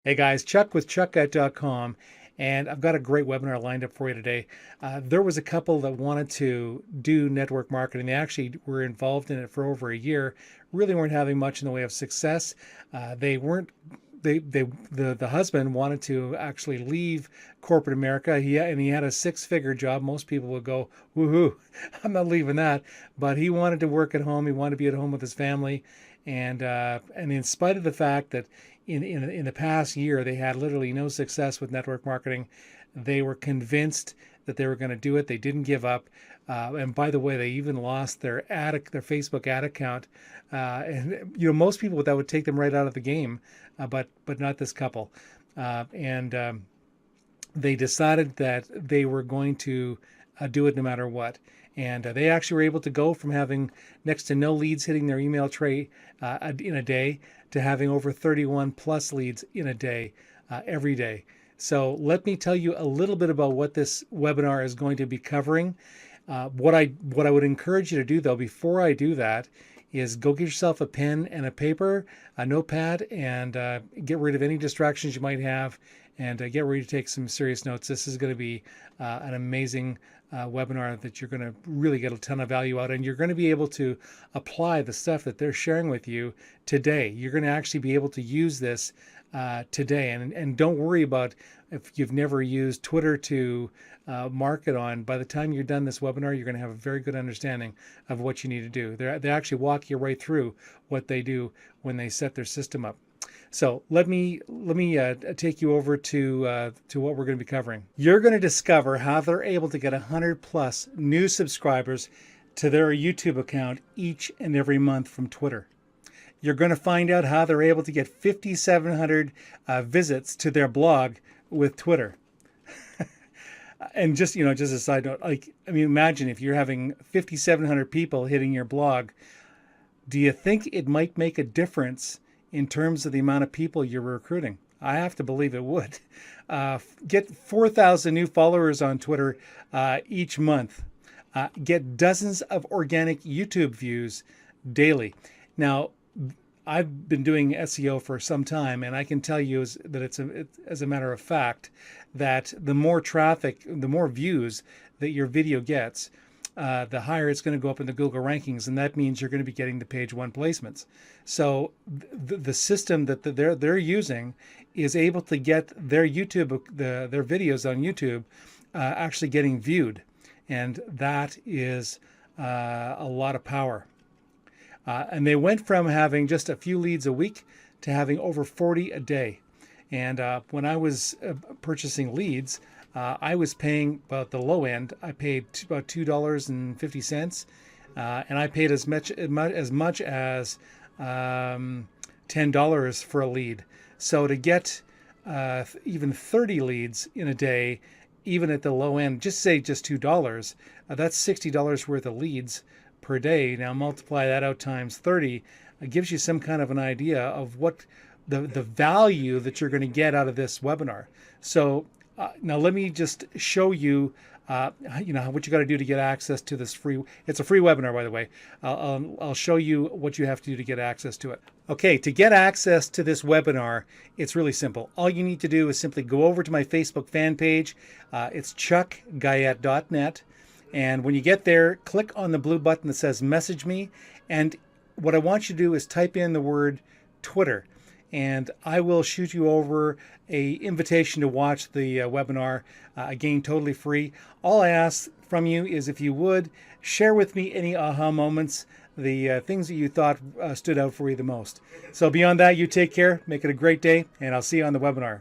Hey guys, Chuck with ChuckGuyett.com, and I've got a great webinar lined up for you today. There was a couple that wanted to do network marketing. They actually were involved in it for over a year, really weren't having much in the way of success. They weren't. The husband wanted to actually leave corporate America. He had a six-figure job. Most people would go, "Woohoo, I'm not leaving that." But he wanted to work at home. He wanted to be at home with his family, and in spite of the fact that in the past year they had literally no success with network marketing, they were convinced that they were going to do it. They didn't give up. And by the way, they even lost their their Facebook ad account. And most people that would take them right out of the game, but not this couple. And They decided that they were going to do it no matter what. And they actually were able to go from having next to no leads hitting their email tray in a day to having over 31 plus leads in a day, every day. So let me tell you a little bit about what this webinar is going to be covering. What I would encourage you to do though, before I do that, is go get yourself a pen and a paper, a notepad, and get rid of any distractions you might have, and get ready to take some serious notes. This is going to be an amazing webinar that you're going to really get a ton of value out, and you're going to be able to apply the stuff that they're sharing with you today. You're going to actually be able to use this today, and don't worry about if you've never used Twitter to market on. By the time you're done this webinar, you're going to have a very good understanding of what you need to do. They actually walk you right through what they do when they set their system up. So let me take you over to what we're going to be covering. You're going to discover how they're able to get 100 plus new subscribers to their YouTube account each and every month from Twitter. You're going to find out how they're able to get 5,700 visits to their blog with Twitter. And just a side note, imagine if you're having 5,700 people hitting your blog. Do you think it might make a difference in terms of the amount of people you're recruiting? I have to believe it would. Get 4,000 new followers on Twitter each month. Get dozens of organic YouTube views daily. Now, I've been doing SEO for some time, and I can tell you that as a matter of fact, that the more traffic, the more views that your video gets, the higher it's going to go up in the Google rankings, and that means you're going to be getting the page one placements. So the system that they're using is able to get their YouTube, their videos on YouTube, actually getting viewed, and that is a lot of power. And they went from having just a few leads a week to having over 40 a day. And when I was purchasing leads, I was paying about the low end. I paid about $2.50, and I paid as much as $10 for a lead. So to get even 30 leads in a day, even at the low end, just $2, that's $60 worth of leads per day. Now multiply that out times 30. It gives you some kind of an idea of what the value that you're going to get out of this webinar. So now let me just show you what you got to do to get access to this free. It's a free webinar, by the way. I'll show you what you have to do to get access to it. Okay, to get access to this webinar, it's really simple. All you need to do is simply go over to my Facebook fan page. It's chuckguyett.net. And when you get there, click on the blue button that says message me. And what I want you to do is type in the word Twitter, and I will shoot you over a invitation to watch the webinar, again, totally free. All I ask from you is if you would share with me any aha moments, the things that you thought stood out for you the most. So beyond that, you take care, make it a great day, and I'll see you on the webinar.